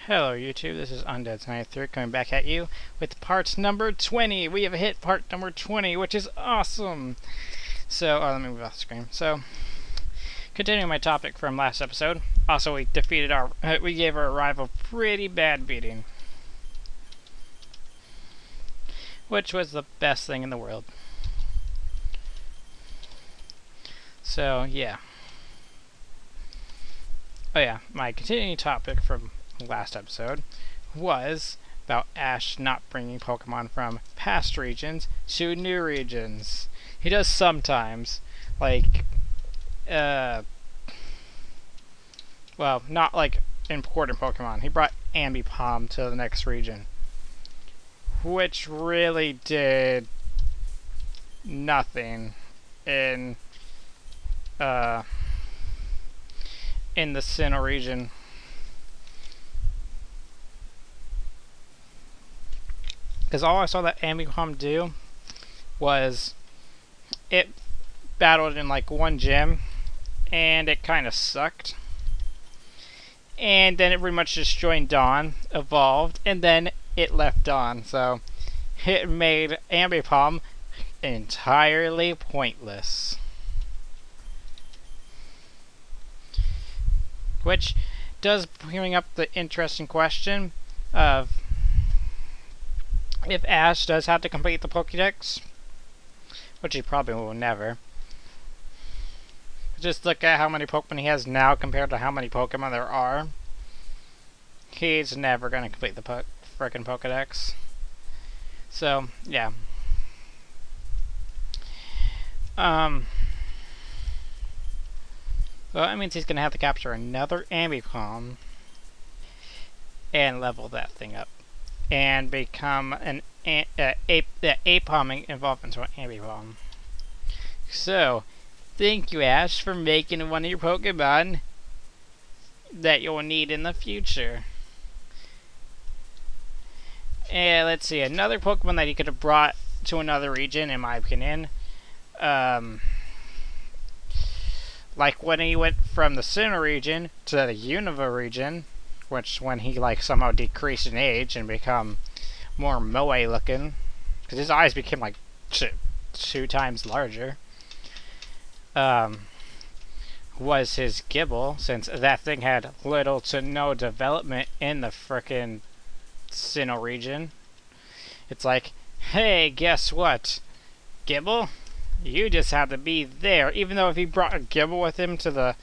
Hello YouTube, this is Undead93 coming back at you with part number 20. We have hit part number 20, which is awesome! So, let me move off the screen. So, continuing my topic from last episode, also we gave our rival a pretty bad beating. Which was the best thing in the world. So, yeah. Oh yeah, my continuing topic from last episode was about Ash not bringing Pokemon from past regions to new regions. He does sometimes, like, well, not like important Pokemon. He brought Ambipom to the next region, which really did nothing in the Sinnoh region. Because all I saw that Ambipom do was it battled in like one gym and it kind of sucked. And then it pretty much just joined Dawn, evolved, and then it left Dawn. So it made Ambipom entirely pointless. Which does bring up the interesting question of if Ash does have to complete the Pokédex, which he probably will never. Just look at how many Pokemon he has now compared to how many Pokemon there are. He's never going to complete the frickin' Pokédex. So, yeah. Well, that means he's going to have to capture another Ambipom and level that thing up. And become an Apoming evolved into an Ambipom. So, thank you, Ash, for making one of your Pokemon that you'll need in the future. And let's see, another Pokemon that he could have brought to another region, in my opinion. Like when he went from the Sinnoh region to the Unova region, which when he like somehow decreased in age and become more moe looking, because his eyes became like two times larger, was his Gible, since that thing had little to no development in the frickin' Sinnoh region. It's like, hey, guess what, Gible? You just have to be there. Even though if he brought a Gible with him to the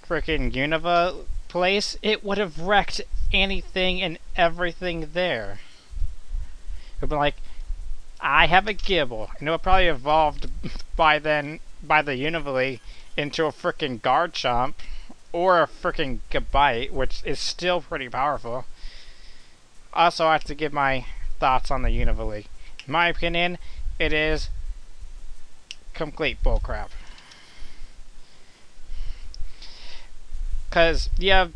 frickin' Unova place, it would have wrecked anything and everything there. It would be like, I have a Gible, and it would probably evolved by then by the Unova into a frickin' Garchomp or a frickin' Gabite, which is still pretty powerful. Also, I have to give my thoughts on the Unova. In my opinion, it is complete bullcrap. Because you have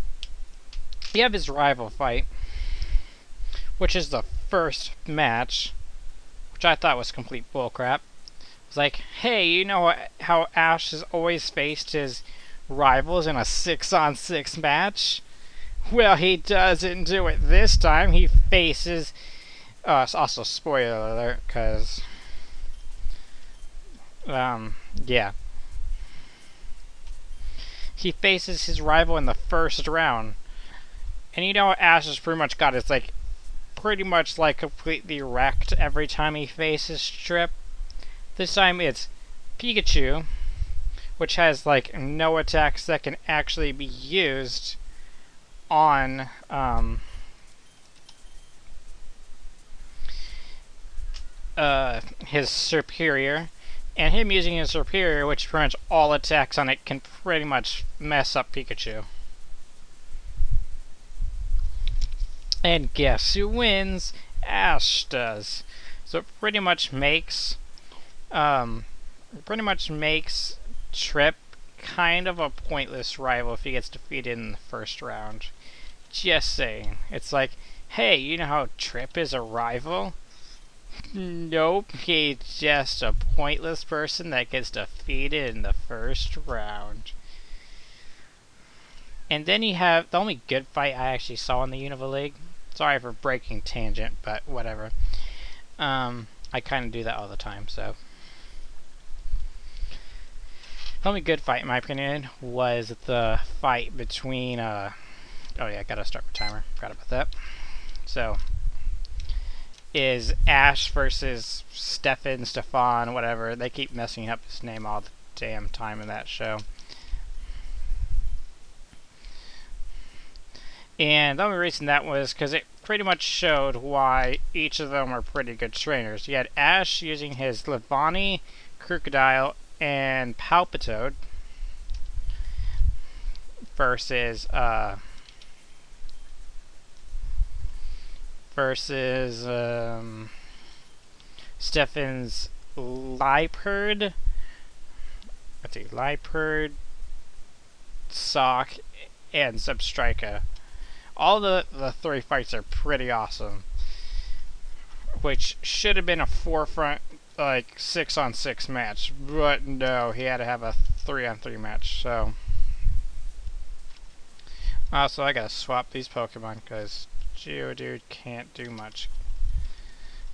his rival fight, which is the first match, which I thought was complete bullcrap. It's like, hey, you know how Ash has always faced his rivals in a 6-on-6 match? Well, he doesn't do it this time. He faces... it's also spoiler alert, because... yeah. He faces his rival in the first round. And you know what Ash has pretty much got? It's like pretty much like completely wrecked every time he faces Trip. This time it's Pikachu, which has like no attacks that can actually be used on his superior. And him using his superior, which pretty much all attacks on it can pretty much mess up Pikachu. And guess who wins? Ash does. So it pretty much makes Trip kind of a pointless rival if he gets defeated in the first round. Just saying. It's like, hey, you know how Trip is a rival? Nope, he's just a pointless person that gets defeated in the first round. And then you have the only good fight I actually saw in the Unova League. Sorry for breaking tangent, but whatever. I kind of do that all the time, so. The only good fight, in my opinion, was the fight between, oh yeah, I gotta start my timer. Forgot about that. So, is Ash versus Stefan, whatever. They keep messing up his name all the damn time in that show. And the only reason that was because it pretty much showed why each of them were pretty good trainers. You had Ash using his Levani, Crocodile, and Palpitoad versus Stefan's Liepard. Let's see, Liepard, Sock, and Substrika. All the three fights are pretty awesome, which should have been a forefront like 6-on-6 match, but no, he had to have a 3-on-3 match. So also I gotta swap these Pokemon because Geodude can't do much,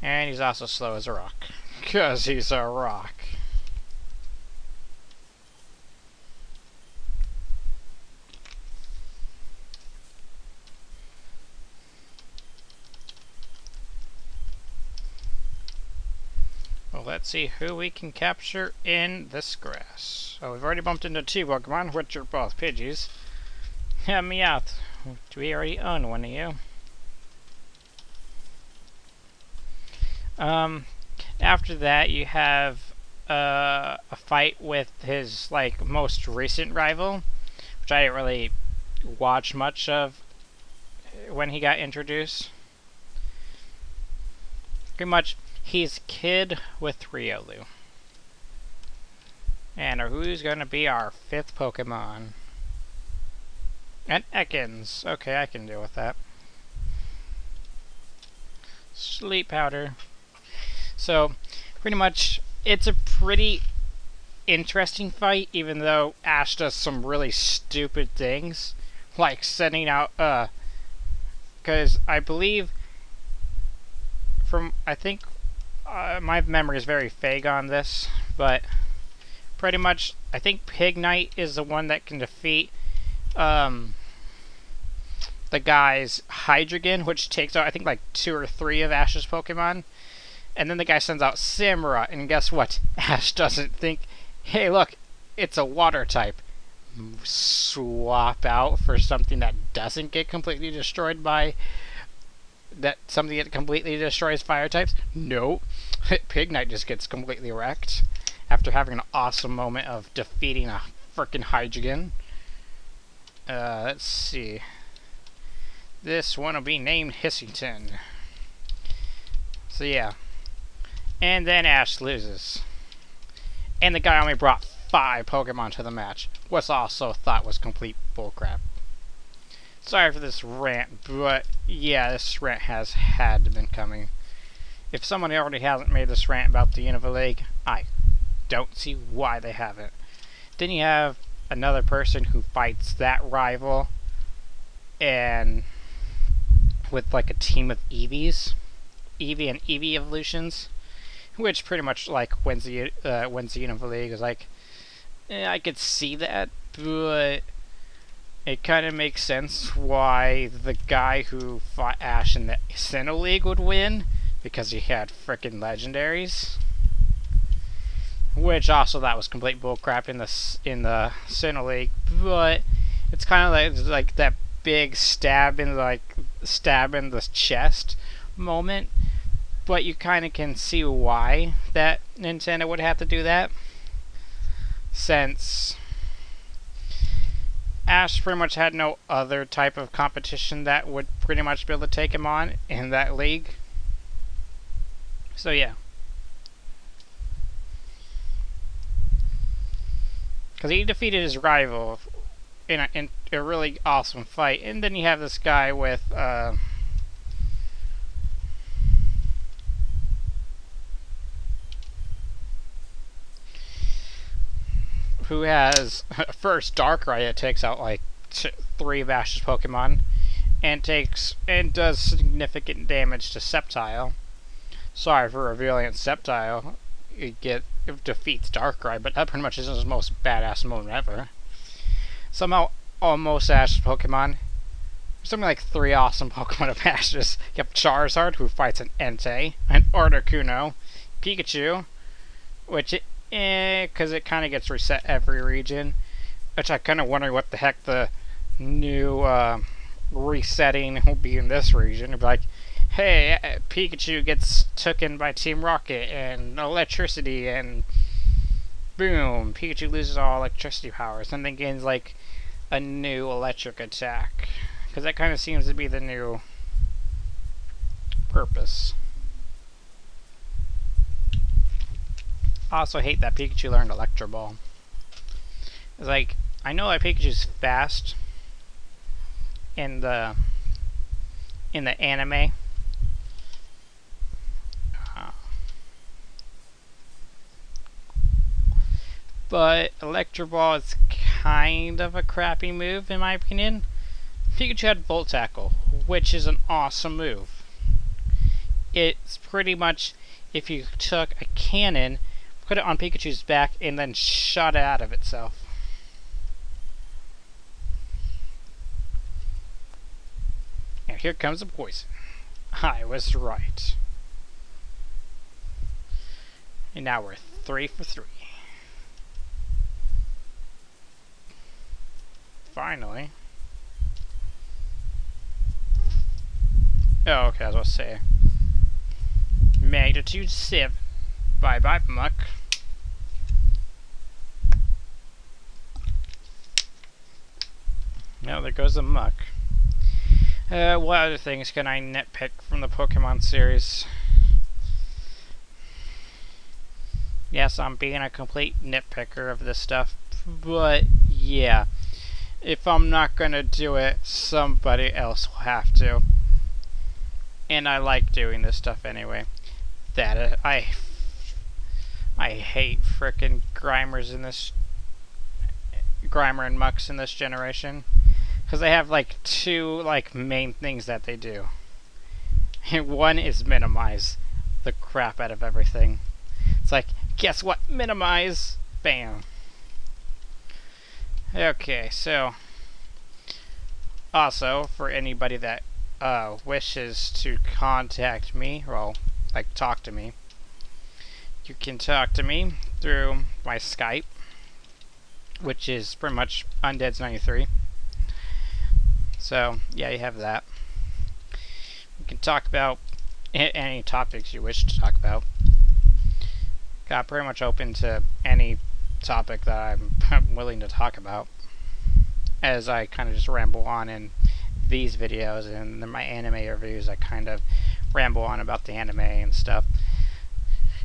and he's also slow as a rock because he's a rock. Well, let's see who we can capture in this grass. Oh, we've already bumped into 2 Pokemon, which are both Pidgeys. Help me out. Do we already own one of you? After that, you have a fight with his like most recent rival, which I didn't really watch much of when he got introduced. Pretty much, he's Kid with Riolu. And who's gonna be our 5th Pokemon? And Ekans. Okay, I can deal with that. Sleep Powder. So, pretty much, it's a pretty interesting fight, even though Ash does some really stupid things. Like sending out, because I believe, I think, my memory is very vague on this, but pretty much, I think Pignite is the one that can defeat, the guy's Hydreigon, which takes out, I think, like 2 or 3 of Ash's Pokemon. And then the guy sends out Samurott, and guess what? Ash doesn't think, hey, look, it's a water type. Swap out for something that doesn't get completely destroyed by... something that completely destroys fire types? Nope. Pignite just gets completely wrecked after having an awesome moment of defeating a frickin' Hydreigon. Let's see. This one will be named Hissington. So yeah. And then Ash loses. And the guy only brought 5 Pokemon to the match, which also thought was complete bullcrap. Sorry for this rant, but yeah, this rant has had to been coming. If someone already hasn't made this rant about the Unova League, I don't see why they haven't. Then you have another person who fights that rival, and with like a team of Eevees, Eevee and Eevee evolutions, which pretty much like wins the Unova League. Is like, I could see that, but it kind of makes sense why the guy who fought Ash in the Sinnoh League would win, because he had frickin' legendaries. Which also that was complete bullcrap in the Sinnoh League, but it's kind of like that big stab in the chest moment. But you kind of can see why that Nintendo would have to do that, since Ash pretty much had no other type of competition that would pretty much be able to take him on in that league. So yeah. Because he defeated his rival in a really awesome fight. And then you have this guy with who has first Darkrai that takes out like 3 Vash's Pokemon and does significant damage to Sceptile. Sorry for revealing it's Sceptile. It defeats Darkrai, but that pretty much is his most badass move ever. Somehow, almost Ash's Pokemon. Something like 3 awesome Pokemon of Ash's. You have Charizard, who fights an Entei, an Articuno, Pikachu, which because it kind of gets reset every region, which I kind of wondering what the heck the new resetting will be in this region. It'll be like, hey, Pikachu gets taken by Team Rocket and electricity, and boom, Pikachu loses all electricity powers, and then gains like a new electric attack, because that kind of seems to be the new purpose. I also hate that Pikachu learned Electro Ball. It's like, I know that Pikachu's fast in the anime. But Electro Ball is kind of a crappy move in my opinion. Pikachu had Volt Tackle, which is an awesome move. It's pretty much if you took a cannon, put it on Pikachu's back, and then shot it out of itself. And here comes the poison. I was right. And now we're 3 for 3. Finally. Oh, okay, I was about to say. Magnitude 7. Bye-bye, Muck. No, there goes the Muck. What other things can I nitpick from the Pokemon series? Yes, I'm being a complete nitpicker of this stuff, but yeah. If I'm not gonna do it, somebody else will have to. And I like doing this stuff anyway. I hate frickin' Grimers in this... Grimer and Mucks in this generation. Because they have like 2 like main things that they do. And one is minimize the crap out of everything. It's like, guess what? Minimize! Bam. Okay, so... Also, for anybody that wishes to contact me, well, like talk to me, you can talk to me through my Skype, which is pretty much Undeads93. So, yeah, you have that. You can talk about any topics you wish to talk about. Got pretty much open to any topic that I'm willing to talk about, as I kind of just ramble on in these videos, and in my anime reviews I kind of ramble on about the anime and stuff.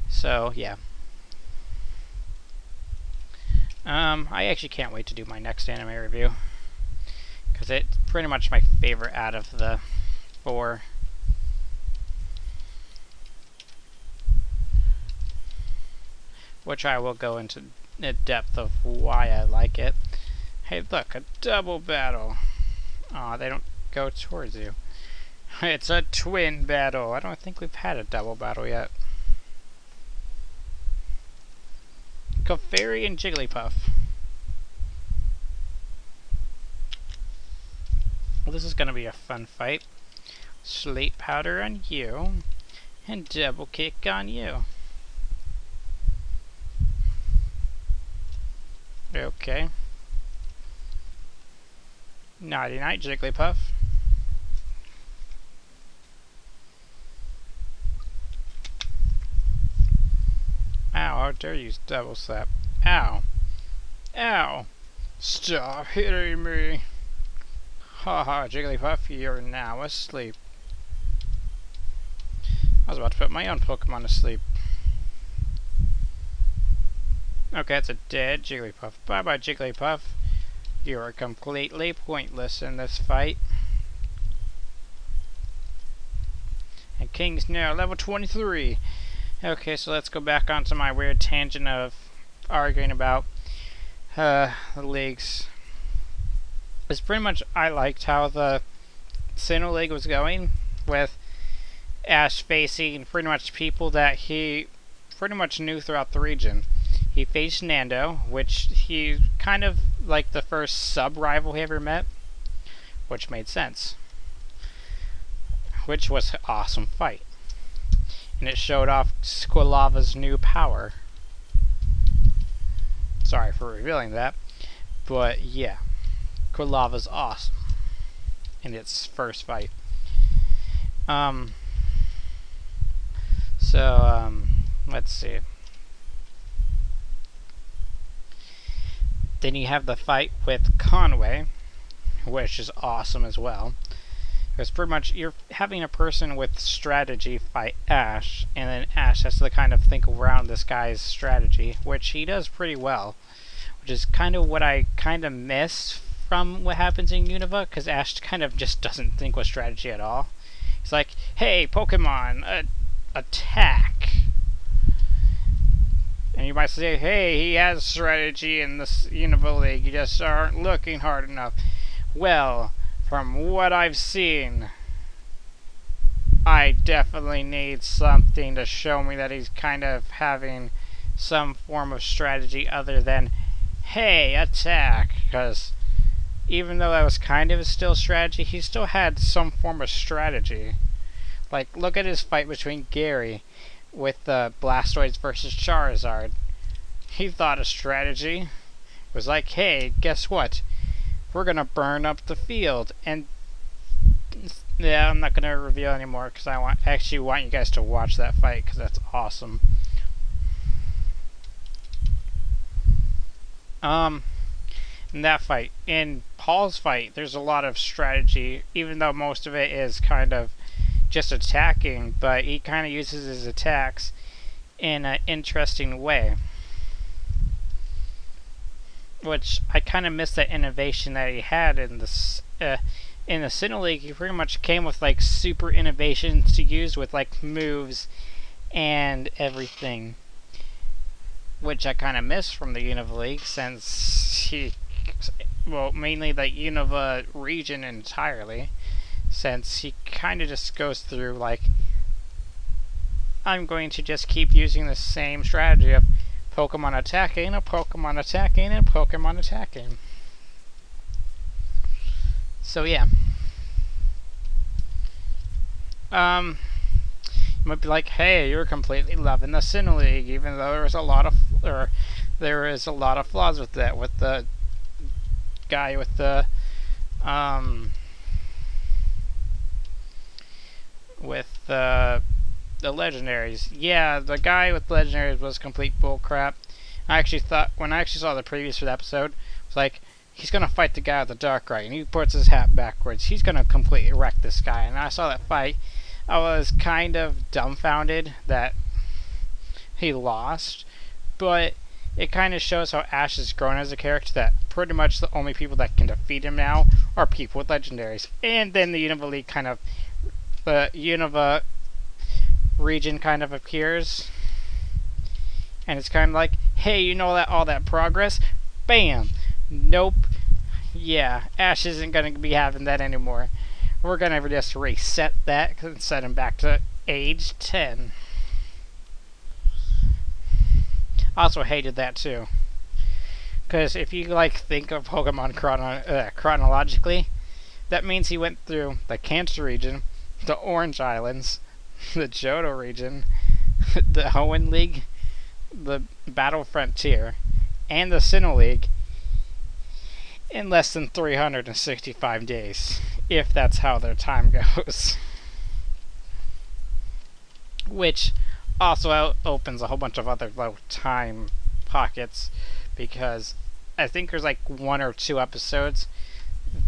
So yeah, I actually can't wait to do my next anime review, because it's pretty much my favorite out of the 4. Which I will go into the depth of why I like it. Hey, look, a double battle. Aw, they don't go towards you. It's a twin battle. I don't think we've had a double battle yet. Clefairy and Jigglypuff. Well, this is going to be a fun fight. Sleep Powder on you, and Double Kick on you. Okay. Nighty night, Jigglypuff. Ow, how dare you double slap. Ow. Ow. Stop hitting me. Haha, Jigglypuff, you're now asleep. I was about to put my own Pokemon to sleep. Okay, it's a dead Jigglypuff. Bye-bye, Jigglypuff. You are completely pointless in this fight. And King's now level 23. Okay, so let's go back onto my weird tangent of arguing about the leagues. was pretty much, I liked how the Sinnoh League was going, with Ash facing pretty much people that he pretty much knew throughout the region. He faced Nando, which he kind of like the first sub-rival he ever met, which made sense. Which was an awesome fight. And it showed off Squilava's new power. Sorry for revealing that, but yeah, Squilava's awesome in its first fight. Let's see. Then you have the fight with Conway, which is awesome as well. It's pretty much you're having a person with strategy fight Ash, and then Ash has to kind of think around this guy's strategy, which he does pretty well. Which is kind of what I kind of miss from what happens in Unova, because Ash kind of just doesn't think with strategy at all. He's like, hey, Pokemon, attack! And you might say, hey, he has strategy in this Unova League, you just aren't looking hard enough. Well, from what I've seen, I definitely need something to show me that he's kind of having some form of strategy other than, hey, attack! Because even though that was kind of still strategy, he still had some form of strategy. Like, look at his fight between Gary with the Blastoise versus Charizard. He thought of strategy. It was like, hey, guess what? We're gonna burn up the field. And yeah, I'm not gonna reveal anymore because I actually want you guys to watch that fight because that's awesome. In that fight, in Paul's fight, there's a lot of strategy, even though most of it is kind of just attacking, but he kind of uses his attacks in an interesting way. Which I kind of miss that innovation that he had in this in the Sinnoh League. He pretty much came with like super innovations to use with like moves and everything, which I kind of miss from the Unova League, since mainly the Unova region entirely, since he kind of just goes through like, I'm going to just keep using the same strategy of Pokemon attacking, a Pokemon attacking, and Pokemon attacking. So yeah. You might be like, hey, you're completely loving the Sinnoh League, even though there is a lot of flaws with that, with the guy with the legendaries. Yeah, the guy with legendaries was complete bullcrap. I actually thought, when I actually saw the previews for the episode, it was like, he's gonna fight the guy with the Darkrai, and he puts his hat backwards. He's gonna completely wreck this guy. And I saw that fight, I was kind of dumbfounded that he lost, but it kind of shows how Ash has grown as a character, that pretty much the only people that can defeat him now are people with legendaries. And then the Unova League kind of, the Unova region kind of appears, and it's kind of like, hey, you know that all that progress? Bam! Nope. Yeah, Ash isn't going to be having that anymore. We're going to just reset that and set him back to age 10. Also hated that too, because if you like think of Pokemon chronologically, that means he went through the Cancer region, the Orange Islands, the Johto region, the Hoenn League, the Battle Frontier, and the Sinnoh League in less than 365 days, if that's how their time goes. Which also opens a whole bunch of other little time pockets, because I think there's like one or two episodes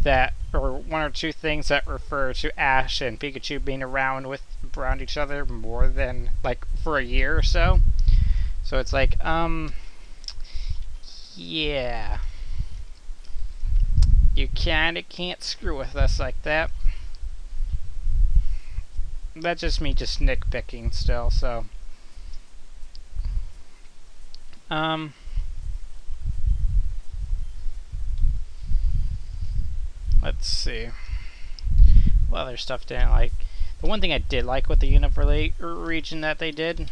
that, or one or two things that refer to Ash and Pikachu being around each other more than like for a year or so. So it's like, yeah, you kinda can't screw with us like that. That's just me just nitpicking still, so. Let's see. What other stuff didn't I like? The one thing I did like with the Unova region that they did,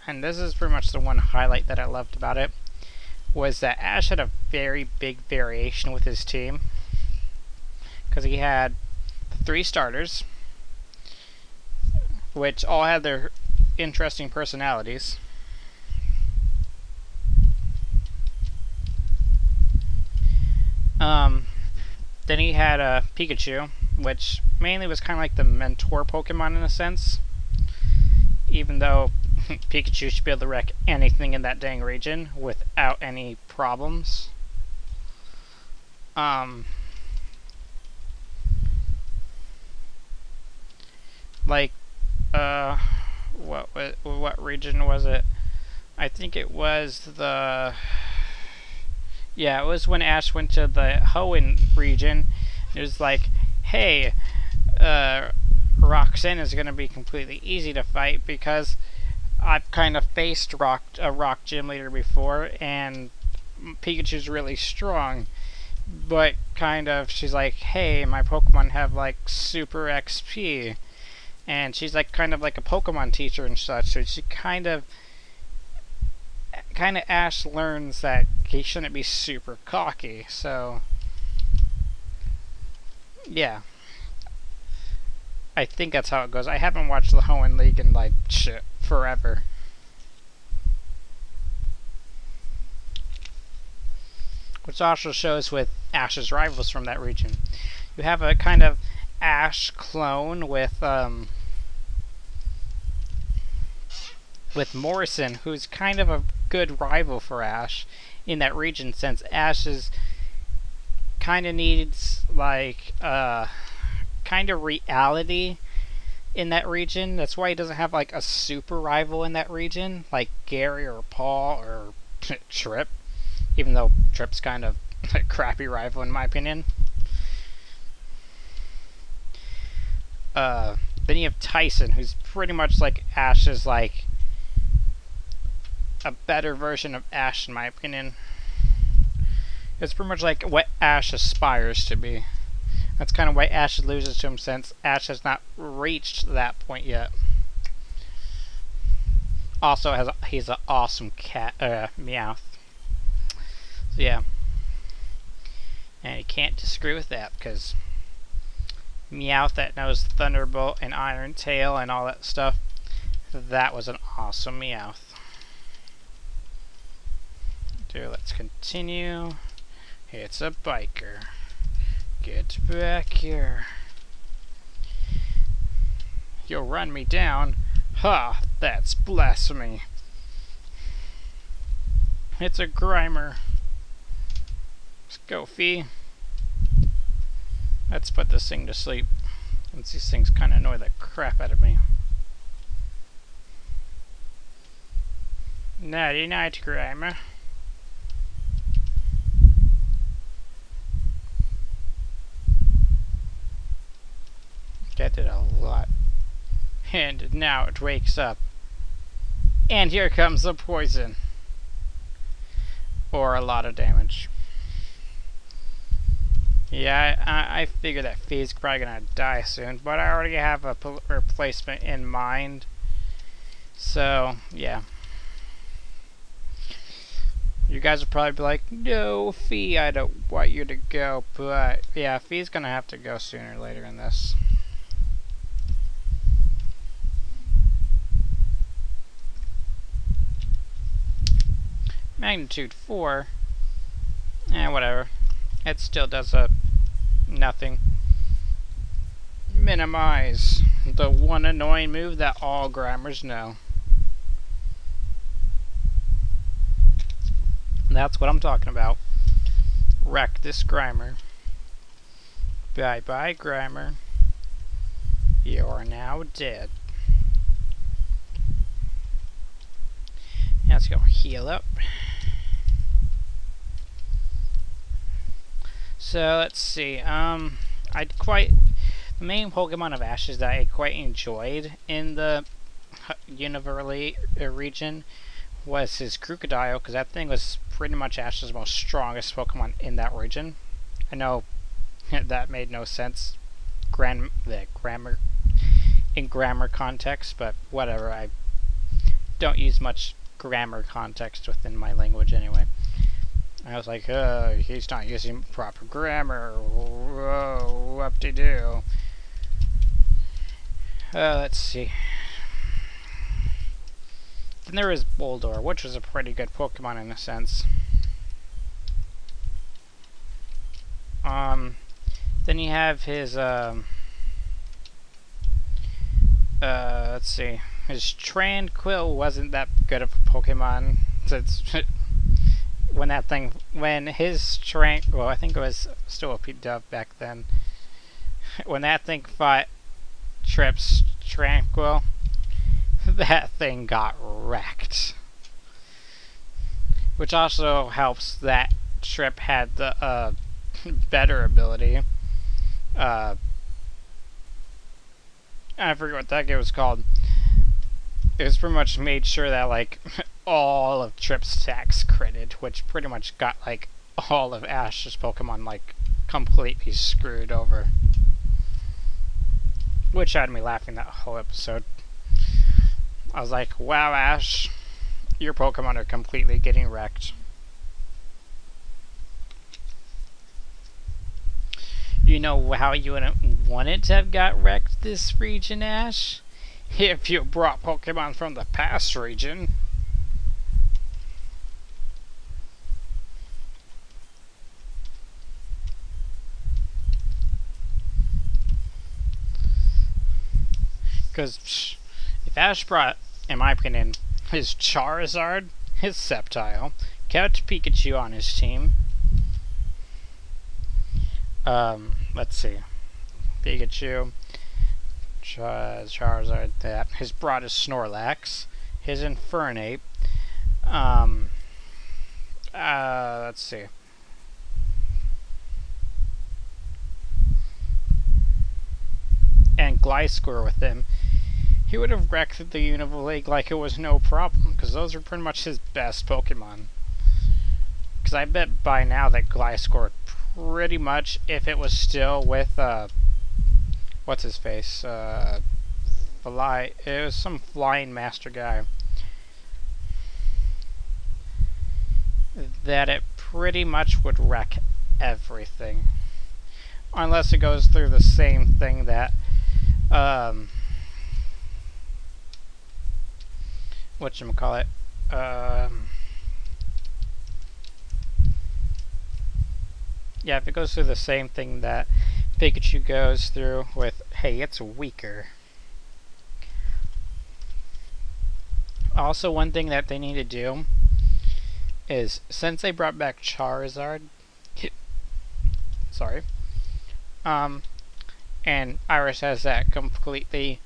and this is pretty much the one highlight that I loved about it, was that Ash had a very big variation with his team. Because he had 3 starters, which all had their interesting personalities. Then he had a Pikachu, which mainly was kind of like the mentor Pokemon in a sense. Even though Pikachu should be able to wreck anything in that dang region without any problems. Like, what region was it? I think it was the... Yeah, it was when Ash went to the Hoenn region. It was like, hey, Roxanne is going to be completely easy to fight because I've kind of faced a rock gym leader before, and Pikachu's really strong. But kind of, she's like, hey, my Pokemon have like super XP. And she's like kind of like a Pokemon teacher and such, so she kind of Ash learns that he shouldn't be super cocky, so yeah. I think that's how it goes. I haven't watched the Hoenn League in like shit forever. Which also shows with Ash's rivals from that region. You have a kind of Ash clone with Morrison, who's kind of a good rival for Ash in that region, since Ash is kind of needs like kind of reality in that region. That's why he doesn't have like a super rival in that region, like Gary or Paul or Trip. Even though Trip's kind of a crappy rival in my opinion. Then you have Tyson, who's pretty much like Ash's like a better version of Ash in my opinion. It's pretty much like what Ash aspires to be. That's kind of why Ash loses to him, since Ash has not reached that point yet. Also he's an awesome cat, Meowth. So yeah. And you can't disagree with that, because Meowth that knows Thunderbolt and Iron Tail and all that stuff, that was an awesome Meowth. Let's continue. It's a biker. Get back here. You'll run me down? Ha! That's blasphemy. It's a Grimer. Let's go, Fee. Let's put this thing to sleep, since these things kind of annoy the crap out of me. Nighty night, Grimer. That did a lot. And now it wakes up. And here comes the poison. Or a lot of damage. Yeah, I figure that Fee's probably gonna die soon, but I already have a replacement in mind. So, yeah. You guys will probably be like, no, Fee, I don't want you to go. But, yeah, Fee's gonna have to go sooner or later in this. Magnitude 4. Whatever. It still does nothing. Minimize. The one annoying move that all Grimers know. That's what I'm talking about. Wreck this Grimer. Bye bye, Grimer. You are now dead. Now let's go heal up. So let's see. The main Pokemon of Ashes that I quite enjoyed in the Unova region was his Crocodile, because that thing was pretty much Ash's most strongest Pokemon in that region. I know that made no sense in grammar context, but whatever. I don't use much grammar context within my language anyway. I was like, he's not using proper grammar. Whoa, whoop-de-doo. Let's see. Then there is Boldor, which was a pretty good Pokemon in a sense. Then you have his, let's see. His Tranquil wasn't that good of a Pokemon. Since when his well, I think it was still a P-Dove back then. When that thing fought Trip's Tranquil, that thing got wrecked. Which also helps that Trip had the, better ability. I forget what that game was called. It was pretty much made sure that, like, all of Trip's attacks critted, which pretty much got, like, all of Ash's Pokemon, like, completely screwed over. Which had me laughing that whole episode. I was like, wow, Ash, your Pokemon are completely getting wrecked. You know how you wouldn't want it to have got wrecked this region, Ash? If you brought Pokemon from the past region. Because if Ash brought, in my opinion, his Charizard, his Sceptile, kept Pikachu on his team. Let's see. Pikachu, Charizard, that. His brought his Snorlax, his Infernape. Let's see. And Gliscor with him. He would have wrecked the Unova League like it was no problem, because those are pretty much his best Pokemon. Because I bet by now that Gliscor pretty much, if it was still with, what's his face? It was some flying master guy. That it pretty much would wreck everything. Unless it goes through the same thing that, whatchamacallit, yeah, if it goes through the same thing that Pikachu goes through with, hey, it's weaker. Also, one thing that they need to do is, since they brought back Charizard, sorry, and Iris has that completely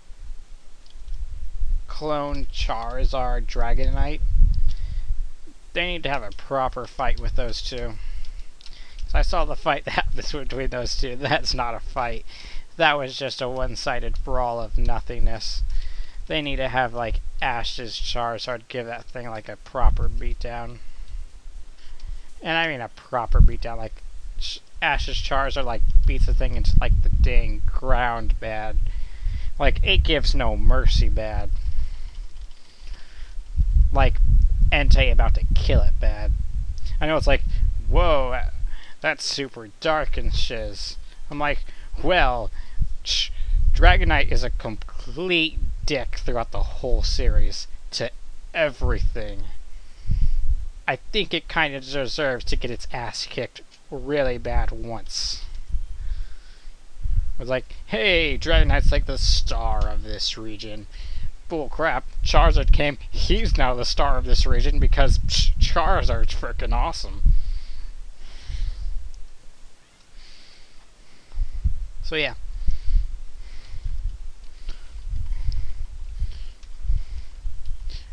cloned Charizard Dragonite, they need to have a proper fight with those two. So I saw the fight that happens between those two. That's not a fight. That was just a one-sided brawl of nothingness. They need to have, like, Ash's Charizard give that thing, like, a proper beatdown. And I mean a proper beatdown, like, Ash's Charizard, like, beats the thing into, like, the dang ground bad. Like, it gives no mercy bad. Like, Entei about to kill it bad. I know it's like, whoa, that's super dark and shiz. I'm like, well, Dragonite is a complete dick throughout the whole series to everything. I think it kind of deserves to get its ass kicked really bad once. It was like, hey, Dragonite's like the star of this region. Bull crap, Charizard came, he's now the star of this region because Charizard's freaking awesome. So yeah.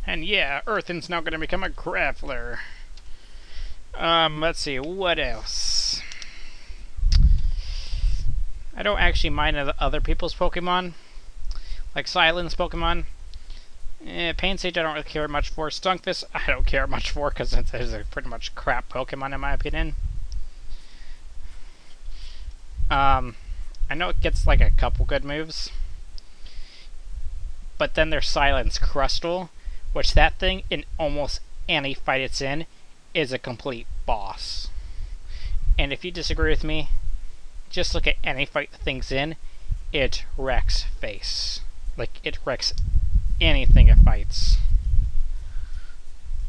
And yeah, Earthen's now going to become a Graveler. Let's see, what else? I don't actually mind other people's Pokemon. Like Silence Pokemon. Pain Sage I don't really care much for. Stunfisk I don't care much for because it's a pretty much crap Pokemon in my opinion. I know it gets like a couple good moves, but then there's Silence Crustal, which that thing in almost any fight it's in is a complete boss. And if you disagree with me, just look at any fight the thing's in, it wrecks face. Like, it wrecks anything it fights.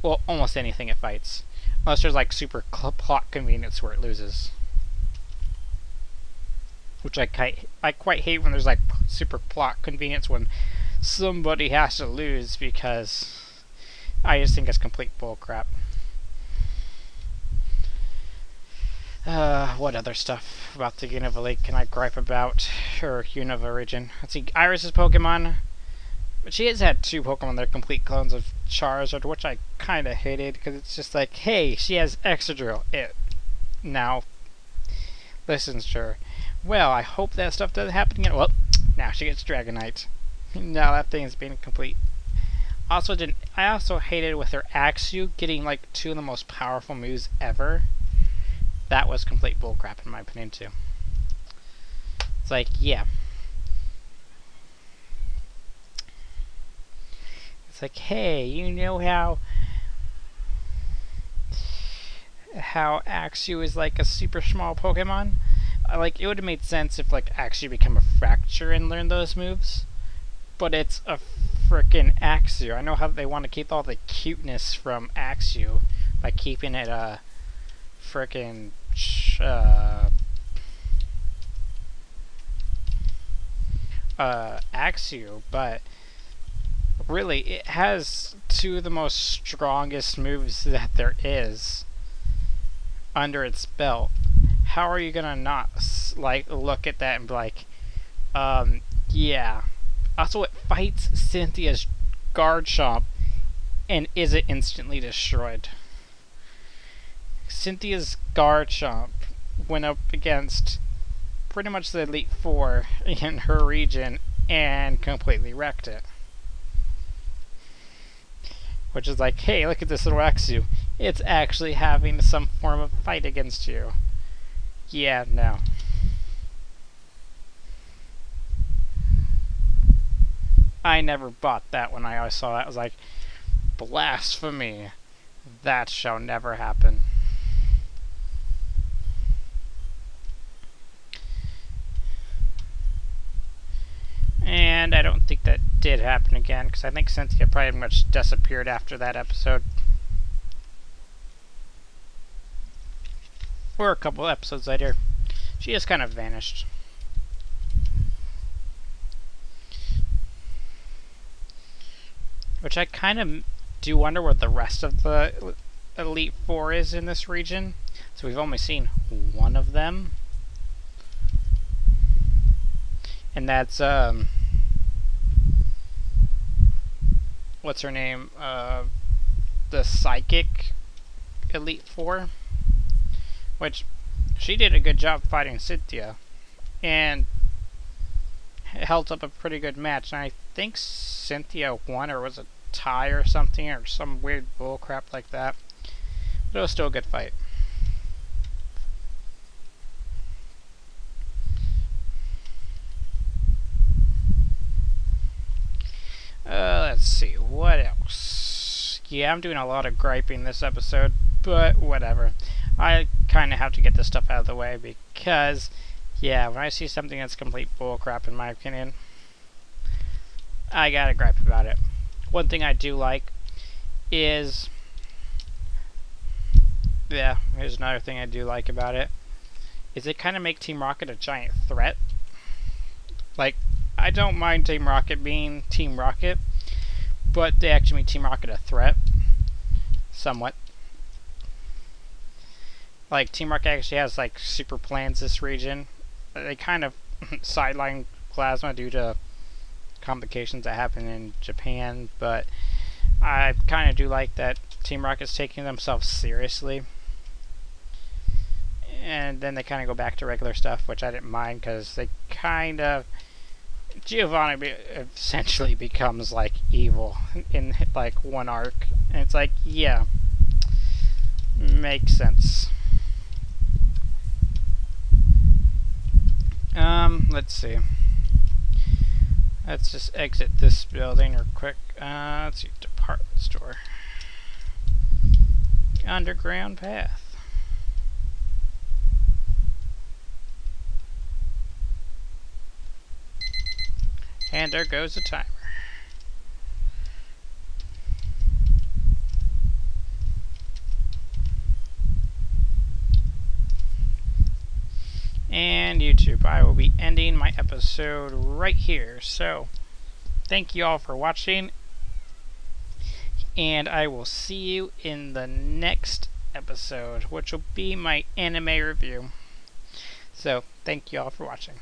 Well, almost anything it fights. Unless there's like super plot convenience where it loses. Which I quite hate when there's like super plot convenience when somebody has to lose, because I just think it's complete bullcrap. What other stuff about the Unova Lake can I gripe about? Or Unova region? Let's see, Iris's Pokemon. But she has had 2 Pokemon that are complete clones of Charizard, which I kind of hated, because it's just like, hey, she has Excadrill. It now listens to her. Well, I hope that stuff doesn't happen again. Well, now she gets Dragonite. Now that thing's being complete. I also hated with her Axew getting like 2 of the most powerful moves ever. That was complete bullcrap in my opinion too. It's like, yeah. It's like, hey, you know how Axew is like a super small Pokemon? Like, it would have made sense if like Axew became a Fracture and learned those moves. But it's a frickin' Axew. I know how they want to keep all the cuteness from Axew by keeping it a frickin' Axew, but really it has 2 of the most strongest moves that there is under its belt. How are you gonna not like look at that and be like, yeah. Also, it fights Cynthia's Garchomp and isn't instantly destroyed. Cynthia's Garchomp went up against pretty much the Elite Four in her region and completely wrecked it. Which is like, hey, look at this little Axew. It's actually having some form of fight against you. Yeah, no. I never bought that when I saw that. I was like, blasphemy. That shall never happen. And I don't think that did happen again, because I think Cynthia pretty much disappeared after that episode. Or a couple episodes later. She just kind of vanished. Which I kind of do wonder where the rest of the Elite Four is in this region. So we've only seen one of them. And that's, what's her name? The Psychic Elite Four. Which, she did a good job fighting Cynthia. And held up a pretty good match. And I think Cynthia won, or was a tie or something, or some weird bullcrap like that. But it was still a good fight. Let's see, what else? Yeah, I'm doing a lot of griping this episode, but whatever. I kind of have to get this stuff out of the way because, yeah, when I see something that's complete bullcrap in my opinion, I gotta gripe about it. One thing I do like is, yeah, here's another thing I do like about it, is it kind of make Team Rocket a giant threat. Like, I don't mind Team Rocket being Team Rocket, but they actually make Team Rocket a threat. Somewhat. Like, Team Rocket actually has, like, super plans this region. They kind of sideline Plasma due to complications that happen in Japan, but I kind of do like that Team Rocket's taking themselves seriously. And then they kind of go back to regular stuff, which I didn't mind, because they kind of... Giovanni essentially becomes like evil in like one arc, and it's like, yeah, makes sense. Let's see. Let's just exit this building real quick. Let's see, department store. Underground path. And there goes the timer. And YouTube, I will be ending my episode right here. So, thank you all for watching, and I will see you in the next episode, which will be my anime review. So, thank you all for watching.